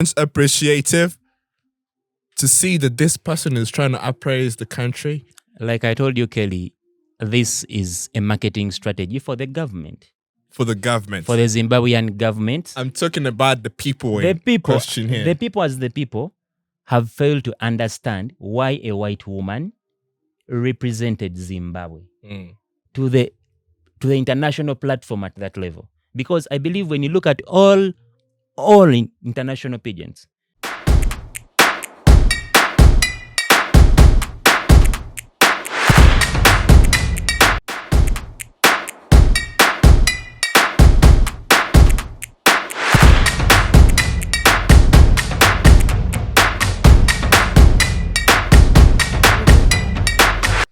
It's appreciative to see that this person is trying to appraise the country. Like I told you, Kelly, this is a marketing strategy for the government. For the government. For the Zimbabwean government. I'm talking about the people question here. The people as the people have failed to understand why a white woman represented Zimbabwe to the international platform at that level. Because I believe when you look at all international pageants,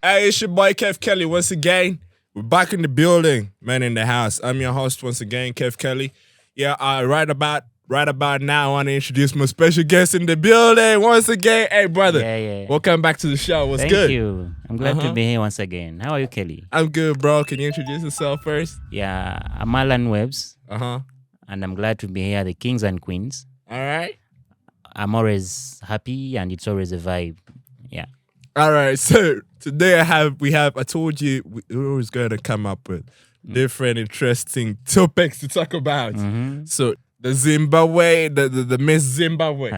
hey, it's your boy Kev Kelly once again. We're back in the building, man, in the house. I'm your host once again, Kev Kelly. Yeah, right about now, I want to introduce my special guest in the building once again. Hey, brother. Yeah. Welcome back to the show. What's good? Thank you. I'm glad to be here once again. How are you, Kelly? I'm good, bro. Can you introduce yourself first? Yeah, I'm Alan Webbs. Uh-huh. And I'm glad to be here, the kings and queens. All right. I'm always happy and it's always a vibe. Yeah. All right. So today I told you we're always going to come up with different interesting topics to talk about. So the Zimbabwe, the Miss Zimbabwe.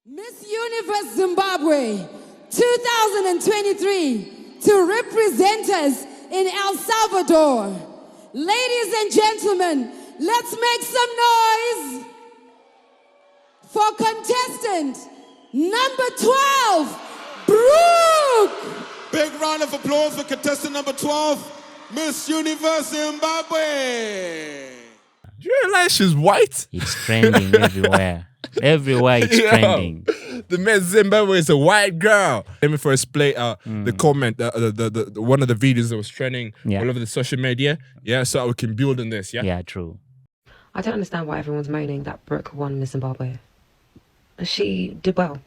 Miss Universe Zimbabwe 2023 to represent us in El Salvador. Ladies and gentlemen, let's make some noise for contestant number 12, Brooke. Big round of applause for contestant number 12, Miss Universe Zimbabwe. Do you realize she's white? It's trending everywhere. Everywhere it's trending. The Miss Zimbabwe is a white girl. Let me first play the comment, the one of the videos that was trending all over the social media. Yeah, so we can build on this. Yeah, true. I don't understand why everyone's moaning that Brooke won Miss Zimbabwe. She did well.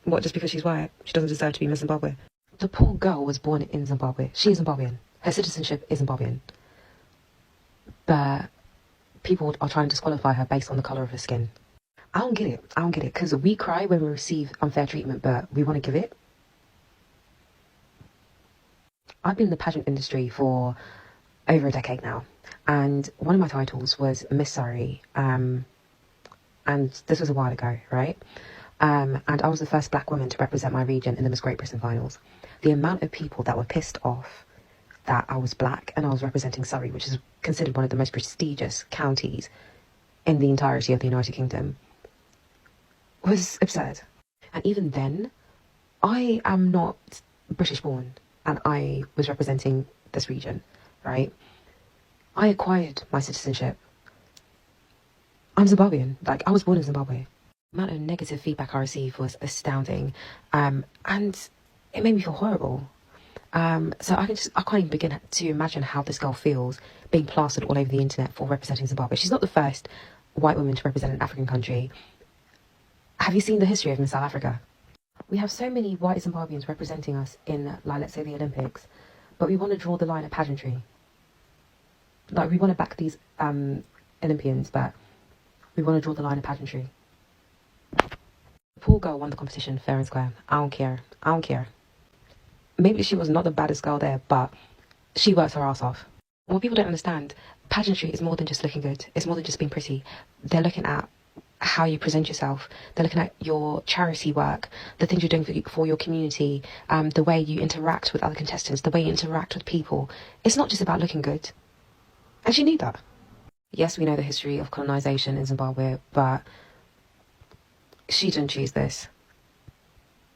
What, just because she's white, she doesn't deserve to be Miss Zimbabwe? The poor girl was born in Zimbabwe. She is Zimbabwean. Her citizenship is Zimbabwean. But people are trying to disqualify her based on the colour of her skin. I don't get it, because we cry when we receive unfair treatment, but we want to give it. I've been in the pageant industry for over a decade now, and one of my titles was Miss Surrey, and this was a while ago, right? And I was the first black woman to represent my region in the Miss Great Britain finals. The amount of people that were pissed off that I was black and I was representing Surrey, which is considered one of the most prestigious counties in the entirety of the United Kingdom, was absurd. And even then, I am not British born and I was representing this region, right? I acquired my citizenship. I'm Zimbabwean. Like, I was born in Zimbabwe. The amount of negative feedback I received was astounding, and it made me feel horrible. So I can't even begin to imagine how this girl feels being plastered all over the internet for representing Zimbabwe. She's not the first white woman to represent an African country. Have you seen the history of Miss South Africa? We have so many white Zimbabweans representing us in, like, let's say the Olympics, but we want to draw the line at pageantry. Like, we want to back these Olympians, but we want to draw the line at pageantry. The poor girl won the competition fair and square. I don't care. Maybe she was not the baddest girl there, but she worked her ass off. What people don't understand, pageantry is more than just looking good. It's more than just being pretty. They're looking at how you present yourself. They're looking at your charity work, the things you're doing for your community, the way you interact with other contestants, the way you interact with people. It's not just about looking good. And she knew that. Yes, we know the history of colonization in Zimbabwe, but she didn't choose this.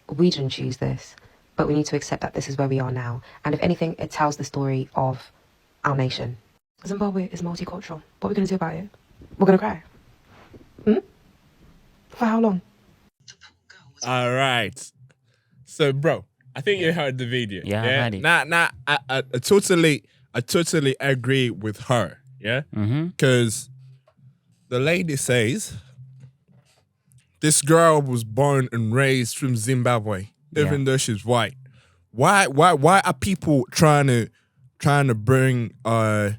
We didn't choose this. But we need to accept that this is where we are now. And if anything, it tells the story of our nation. Zimbabwe is multicultural. What are we going to do about it? We're going to cry. For how long? All right. So, bro, I think you heard the video. Yeah, I heard it. I totally agree with her. Yeah? Because the lady says this girl was born and raised from Zimbabwe, even though she's white. Why are people trying to bring a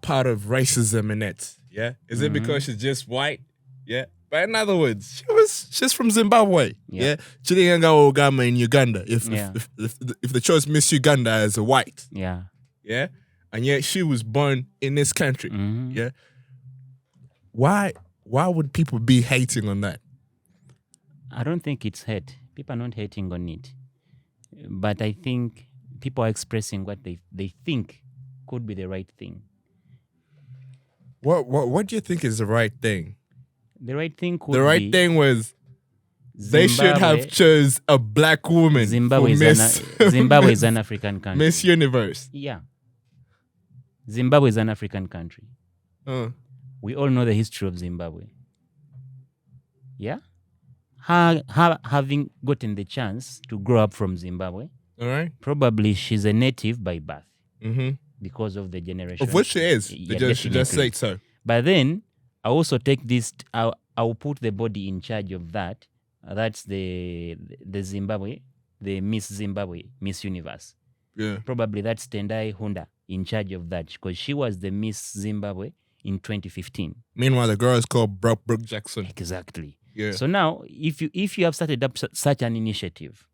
part of racism in it? Yeah? Is it because she's just white? Yeah? But in other words, she's from Zimbabwe. Yeah. Chilinga Ogama in Uganda. If they chose Miss Uganda as a white. Yeah. Yeah. And yet she was born in this country. Yeah. Why would people be hating on that? I don't think it's hate. People are not hating on it. But I think people are expressing what they think could be the right thing. What do you think is the right thing? The right thing could be... The right thing was they should have chose a black woman Zimbabwe for Miss... Zimbabwe is an African country. Miss Universe. Yeah. Zimbabwe is an African country. We all know the history of Zimbabwe. Yeah? Having gotten the chance to grow up from Zimbabwe, all right, probably she's a native by birth because of the generation. Of which she is. She just said so. But then, I also take this, I'll put the body in charge of that. That's the Zimbabwe, the Miss Zimbabwe, Miss Universe. Yeah. Probably that's Tendai Honda in charge of that because she was the Miss Zimbabwe in 2015. Meanwhile, the girl is called Brooke Jackson. Exactly. Yeah. So now, if you have started up such an initiative,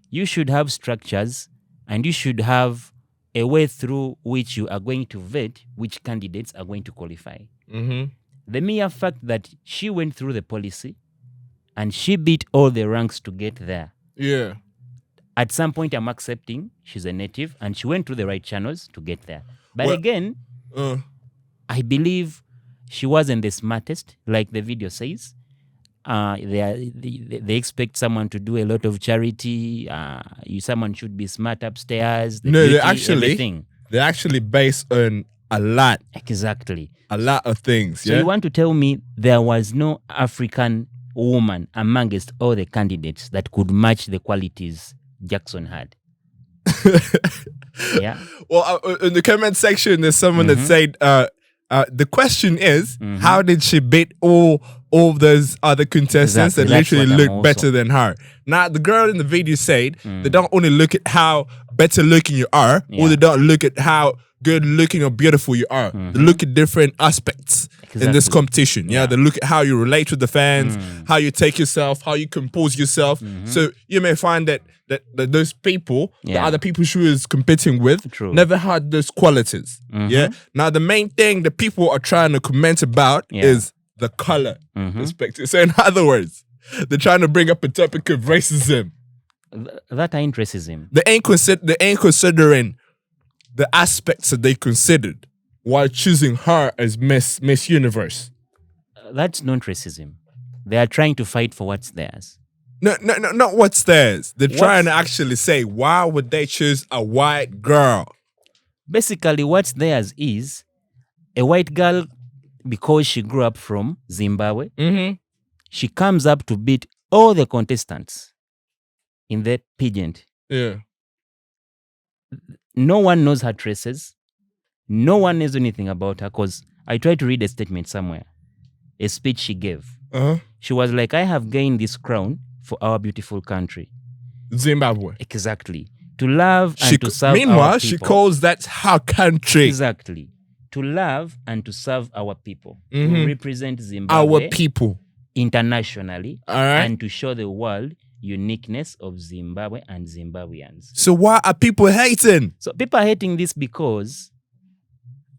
you should have structures and you should have a way through which you are going to vet which candidates are going to qualify. The mere fact that she went through the policy and she beat all the ranks to get there. Yeah. At some point, I'm accepting she's a native and she went through the right channels to get there. But again, I believe she wasn't the smartest, like the video says. They expect someone to do a lot of charity. Someone should be smart upstairs. They actually based on a lot. Exactly. A lot of things. So you want to tell me there was no African woman amongst all the candidates that could match the qualities Jackson had? Yeah. Well, in the comment section, there's someone that said, the question is, how did she beat all those other contestants that literally look better than her? Now, the girl in the video said they don't only look at how better looking you are, or they don't look at how good looking or beautiful you are. They look at different aspects in this competition. Yeah, they look at how you relate with the fans, how you take yourself, how you compose yourself. So you may find that those people, the other people she was competing with, never had those qualities. Yeah. Now the main thing that people are trying to comment about is the color perspective. So in other words, they're trying to bring up a topic of racism. That ain't racism. They ain't considering the aspects that they considered while choosing her as Miss Universe. That's not racism. They are trying to fight for what's theirs. No, not what's theirs. They're trying to actually say, why would they choose a white girl? Basically, what's theirs is a white girl, because she grew up from Zimbabwe, she comes up to beat all the contestants in the pageant. Yeah. No one knows her traces. No one knows anything about her because I tried to read a statement somewhere, a speech she gave. She was like, I have gained this crown for our beautiful country. Zimbabwe. Exactly. To love and to serve our people. Meanwhile, she calls that her country. Exactly. To love and to serve our people. To represent Zimbabwe. Our people. Internationally. And to show the world uniqueness of Zimbabwe and Zimbabweans. So why are people hating? So people are hating this because...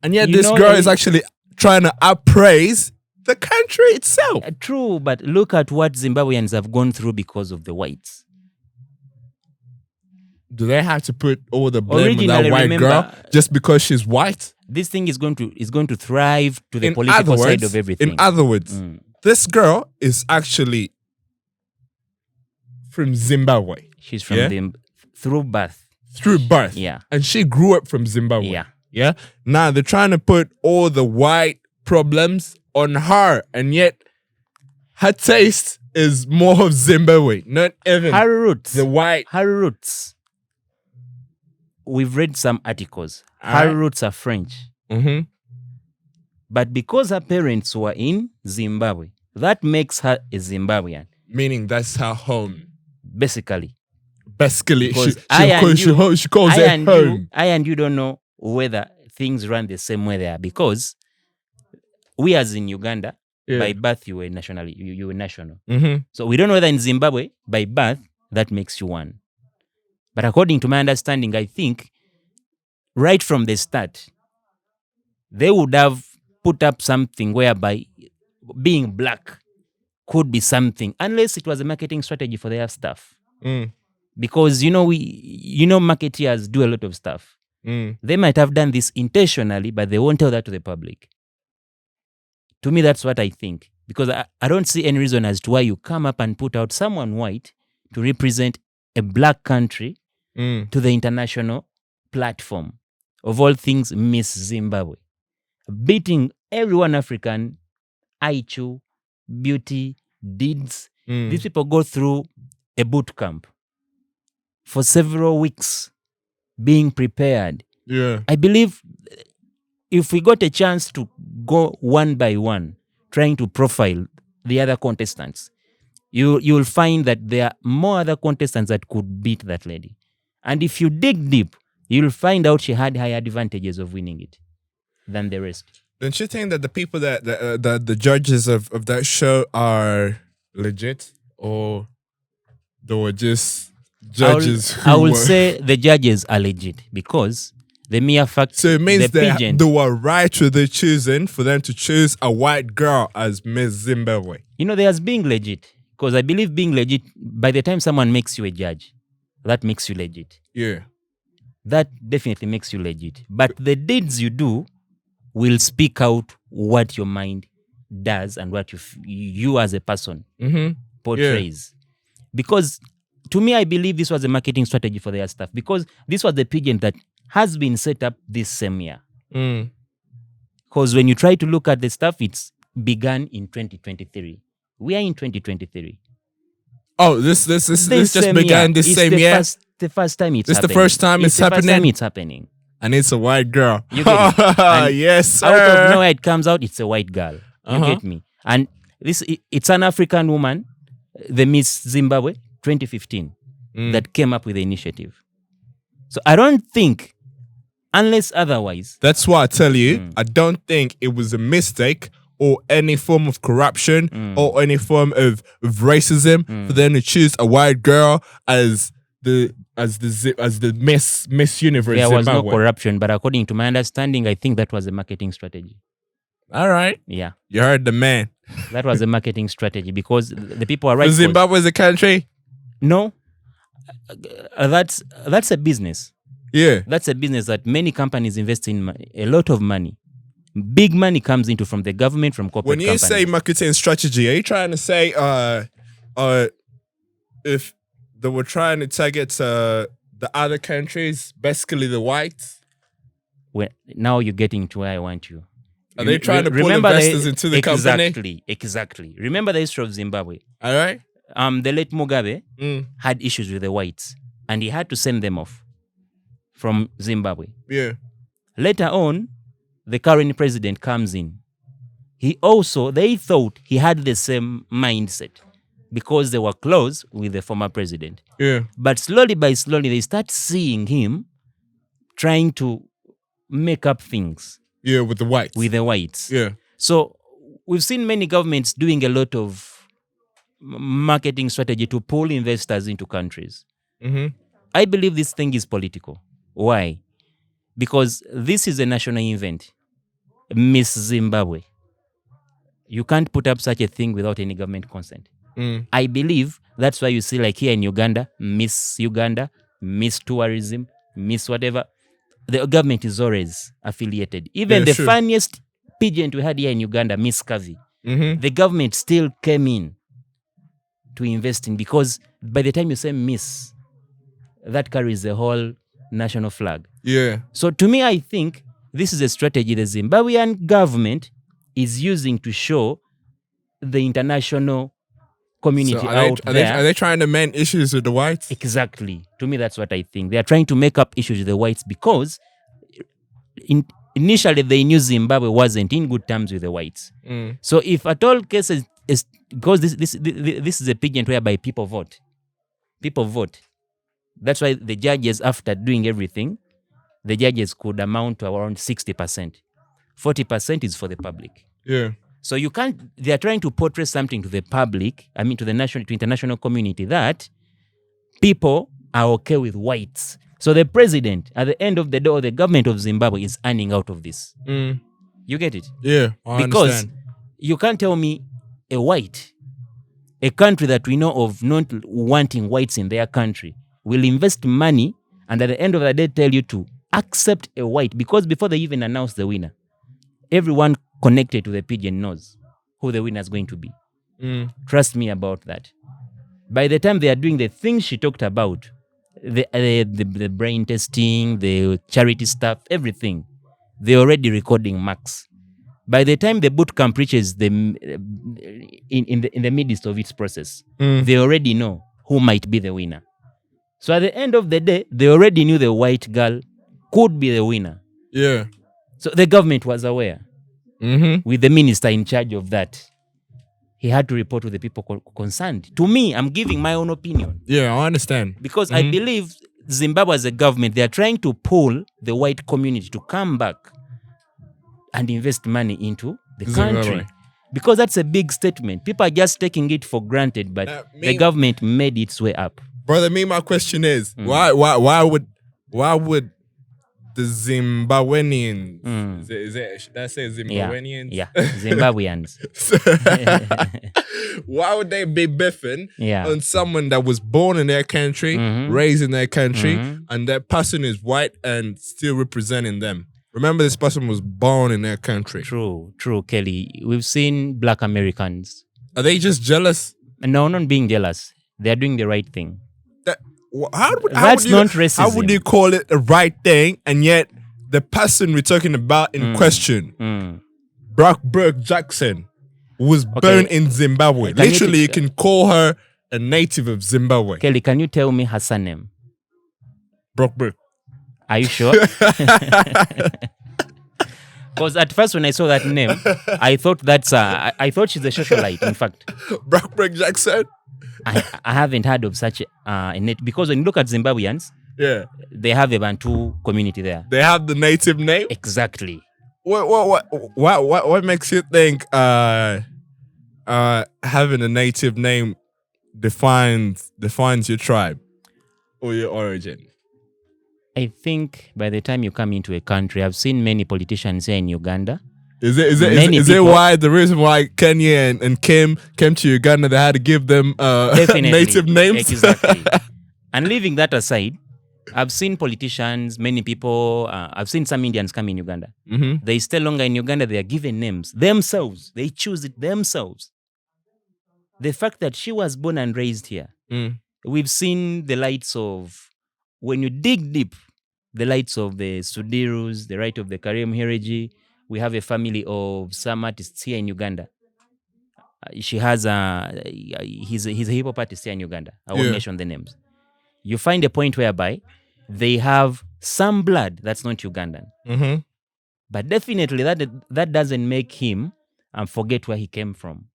And yet this girl is actually trying to appraise the country itself. True, but look at what Zimbabweans have gone through because of the whites. Do they have to put all the blame on that white girl just because she's white? This thing is going to thrive to the political side of everything. In other words, this girl is actually from Zimbabwe. She's from through birth. Through birth. Yeah. And she grew up from Zimbabwe. Yeah. Yeah. Now they're trying to put all the white problems on her, and yet her taste is more of Zimbabwe, not even her roots. The white. Her roots. We've read some articles. Her roots are French. But because her parents were in Zimbabwe, that makes her a Zimbabwean. Meaning that's her home. Basically, she calls it home. I and you don't know whether things run the same way there, because we as in Uganda, by birth you were you were national. Mm-hmm. So we don't know whether in Zimbabwe, by birth, that makes you one. But according to my understanding, I think right from the start, they would have put up something whereby being black could be something, unless it was a marketing strategy for their staff. Because marketeers do a lot of stuff. They might have done this intentionally, but they won't tell that to the public. To me, that's what I think. Because I don't see any reason as to why you come up and put out someone white to represent a black country to the international platform. Of all things, Miss Zimbabwe. Beating everyone African, IQ, beauty, deeds. These people go through a boot camp for several weeks being prepared. Yeah. I believe if we got a chance to go one by one, trying to profile the other contestants, you'll find that there are more other contestants that could beat that lady. And if you dig deep, you'll find out she had higher advantages of winning it than the rest. Don't you think that the people that the judges of that show are legit, or they were just judges? I will say the judges are legit, because the mere fact. So it means the they pageant, were right with the choosing for them to choose a white girl as Miss Zimbabwe. there's being legit, because I believe being legit, by the time someone makes you a judge, that makes you legit. Yeah. That definitely makes you legit. But the deeds you do will speak out what your mind does and what you as a person portrays. Because to me, I believe this was a marketing strategy for their staff, because this was the pageant that has been set up this same year. Because when you try to look at the stuff, it's began in 2023. We are in 2023. Oh, this just began this same year. The first time it's This happening. the first time it's the first happening? time it's happening. And it's a white girl. You get it? And yes, sir. Out of nowhere it comes out, it's a white girl. You get me? And it's an African woman, the Miss Zimbabwe 2015, that came up with the initiative. So I don't think, unless otherwise. That's why I tell you, I don't think it was a mistake or any form of corruption or any form of racism for them to choose a white girl as the Miss Universe There was Zimbabwe. no corruption, but according to my understanding, I think that was a marketing strategy. All right. Yeah. You heard the man. That was a marketing strategy, because the people are right. Zimbabwe is a country? No. That's a business. Yeah. That's a business that many companies invest in a lot of money. Big money comes into from the government, from corporate When you companies. say marketing strategy, are you trying to say if they were trying to target the other countries, basically the whites? Well, now you're getting to where I want you. Are they trying to pull investors into the company? Exactly. Remember the history of Zimbabwe. All right. The late Mugabe had issues with the whites, and he had to send them off from Zimbabwe. Yeah. Later on, the current president comes in. They thought he had the same mindset, because they were close with the former president. Yeah. But slowly by slowly, they start seeing him trying to make up things. Yeah, with the whites. With the whites. Yeah. So we've seen many governments doing a lot of marketing strategy to pull investors into countries. I believe this thing is political. Why? Because this is a national event. Miss Zimbabwe. You can't put up such a thing without any government consent. I believe that's why you see, like here in Uganda, Miss Uganda, Miss Tourism, Miss whatever, the government is always affiliated. Even the funniest pageant we had here in Uganda, Miss Kavi, the government still came in to invest in, because by the time you say Miss, that carries the whole national flag. Yeah. So to me, I think this is a strategy the Zimbabwean government is using to show the international community Are they trying to mend issues with the whites? Exactly. To me, that's what I think. They are trying to make up issues with the whites, because initially they knew Zimbabwe wasn't in good terms with the whites. So if at all cases, because this is a pageant whereby people vote. People vote. That's why the judges, after doing everything, the judges could amount to around 60%. 40% is for the public. Yeah. So you can't. They are trying to portray something to the public. I mean, to the international community that people are okay with whites. So the president, at the end of the day, or the government of Zimbabwe is earning out of this. You get it? Yeah, I because understand. you can't tell me a white, a country that we know of not wanting whites in their country, will invest money and at the end of the day tell you to accept a white, because before they even announce the winner, everyone connected to the pageant knows who the winner is going to be. Trust me about that. By the time they are doing the things she talked about, the brain testing, the charity stuff, everything, they're already recording marks. By the time the boot camp reaches in the midst of its process, they already know who might be the winner. So at the end of the day, they already knew the white girl could be the winner. Yeah. So the government was aware. With the minister in charge of that, he had to report to the people concerned. To me, I'm giving my own opinion. Yeah, I understand. Because I believe Zimbabwe as a government, they are trying to pull the white community to come back and invest money into the country. Because that's a big statement. People are just taking it for granted, but the government made its way up. Brother, my question is, why would the Zimbabweans, should I say Zimbabweans? Yeah, Zimbabweans. Why would they be biffing on someone that was born in their country, raised in their country, and that person is white and still representing them? Remember, this person was born in their country. True, Kelly. We've seen Black Americans. Are they just jealous? No, not being jealous. They're doing the right thing. That's not racism. How would you call it the right thing, and yet the person we're talking about in question, Brooke Jackson, was born in Zimbabwe. Literally, you can call her a native of Zimbabwe. Kelly, can you tell me her surname? Brooke. Are you sure? Because at first when I saw that name, I thought I thought she's a socialite, in fact. Brooke Jackson? I haven't heard of such a net, because when you look at Zimbabweans, they have a Bantu community there. They have the native name? Exactly. What makes you think having a native name defines your tribe or your origin? I think by the time you come into a country, I've seen many politicians here in Uganda. Is it why the reason why Kenya and Kim came to Uganda, they had to give them native names? Exactly. And leaving that aside, I've seen politicians, many people, I've seen some Indians come in Uganda. They stay longer in Uganda, they are given names themselves. They choose it themselves. The fact that she was born and raised here, we've seen the lights of, when you dig deep, the lights of the Sudirus, the right of the Karim Hireji. We have a family of some artists here in Uganda. She has he's a hip hop artist here in Uganda. I won't mention the names. You find a point whereby they have some blood that's not Ugandan. But definitely that doesn't make him forget where he came from.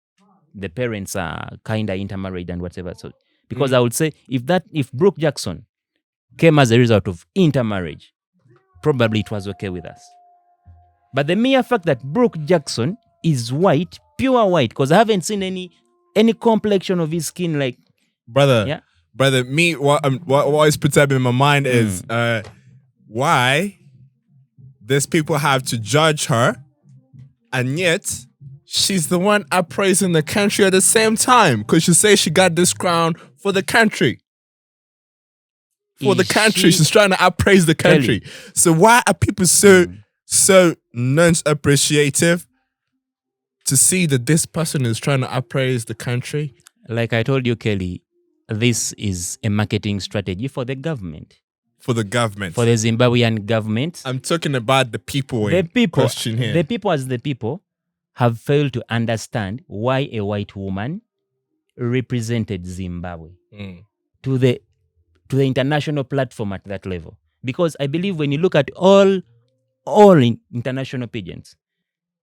The parents are kind of intermarried and whatever. So, because I would say if Brooke Jackson came as a result of intermarriage, probably it was okay with us. But the mere fact that Brooke Jackson is white, pure white, because I haven't seen any complexion of his skin like... Brother, what is put up in my mind is why these people have to judge her, and yet she's the one appraising the country at the same time, because she says she got this crown for the country. She's trying to appraise the country. Kelly. So why are people so non-appreciative to see that this person is trying to appraise the country? Like I told you, Kelly, this is a marketing strategy for the government. For the government. For the Zimbabwean government. I'm talking about the people in question here. The people as the people have failed to understand why a white woman represented Zimbabwe to the international platform at that level. Because I believe when you look at all international pageants,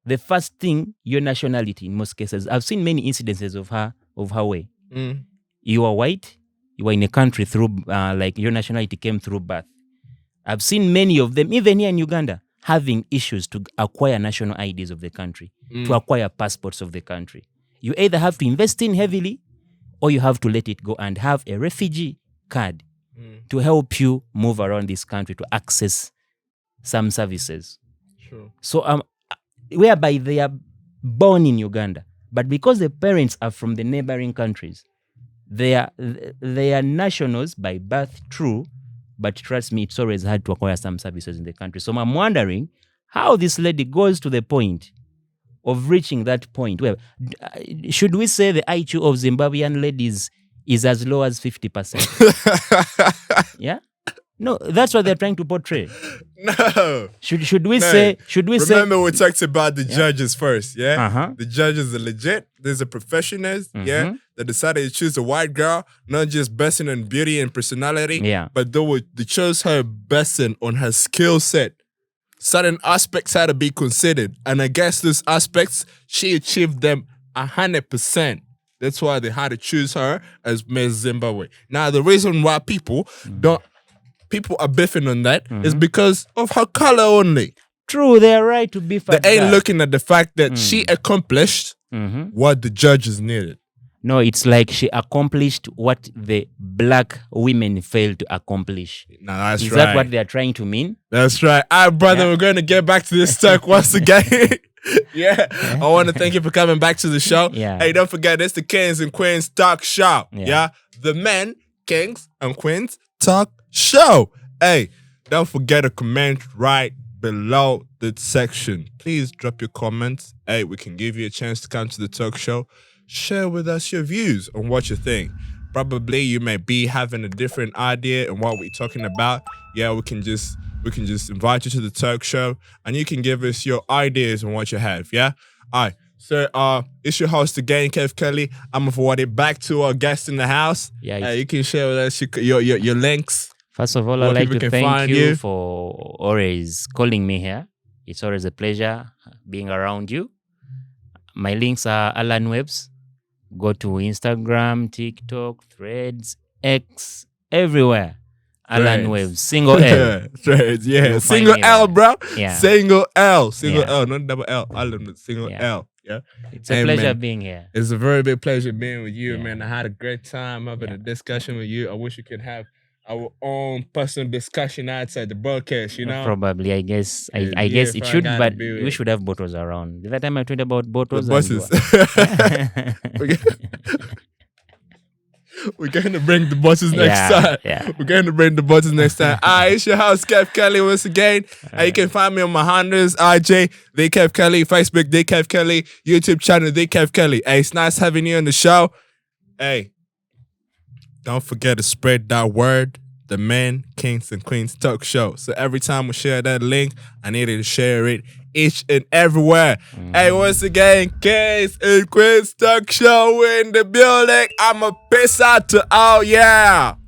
the first thing, your nationality in most cases. I've seen many incidences of her way. You are white, you are in a country through, like your nationality came through birth. I've seen many of them, even here in Uganda. having issues to acquire national IDs of the country, to acquire passports of the country. You either have to invest in heavily or you have to let it go and have a refugee card to help you move around this country to access some services. Sure. So whereby they are born in Uganda, but because the parents are from the neighboring countries, they are nationals by birth, true, but trust me, it's always hard to acquire some services in the country. So I'm wondering how this lady goes to the point of reaching that point. Well, should we say the IQ of Zimbabwean ladies is as low as 50%? Yeah? No, that's what they're trying to portray. No. Should we say? Remember, we talked about the judges first, yeah? Uh-huh. The judges are legit. There's a professionals, yeah? They decided to choose a white girl, not just based on beauty and personality, but they chose her based on her skill set. Certain aspects had to be considered. And I guess those aspects, she achieved them 100%. That's why they had to choose her as Miss Zimbabwe. Now, the reason why people are biffing on that is because of her color only. True, they're right to beef at They ain't that. looking at the fact that she accomplished what the judges needed. No, it's like she accomplished what the black women failed to accomplish. No, that's Is right. that what they're trying to mean? That's right. All right, brother, we're going to get back to this talk once again. I want to thank you for coming back to the show. Hey, don't forget, it's the Kings and Queens Talk Show. The Men, Kings and Queens Talk Show. Hey, don't forget to comment right below the section. Please drop your comments. Hey, we can give you a chance to come to the talk show. Share with us your views on what you think. Probably you may be having a different idea on what we're talking about. Yeah, we can just invite you to the talk show and you can give us your ideas on what you have. Yeah. All right. So it's your host again, Kev Kelly. I'm gonna forward it back to our guest in the house. Yeah, you can share with us your links. First of all, I'd like to thank you for always calling me here. It's always a pleasure being around you. My links are Alan Webbs. Go to Instagram, TikTok, Threads, X, everywhere. Alan Webbs, single L. Threads, yeah. Single L, bro. Yeah. Single L, not double L. Alan with single L. Yeah. It's a pleasure being here. It's a very big pleasure being with you, man. I had a great time having a discussion with you. I wish we could have our own personal discussion outside the broadcast, you know? Probably, I guess. I guess it should, but we should have bottles around. The time I tweeted about bottles. The buses. We're going to bring the buses next time. We're going to bring the buses next time. It's your house, Kev Kelly, once again. You can find me on my handles, IJ, The Kev Kelly, Facebook, The Kev Kelly, YouTube channel, The Kev Kelly. Hey, it's nice having you on the show. Hey, don't forget to spread that word, the Men, Kings and Queens Talk Show. So every time we share that link, I need you to share it each and everywhere. Hey, once again, Kings and Queens Talk Show in the building. I'm a piss out to all, yeah.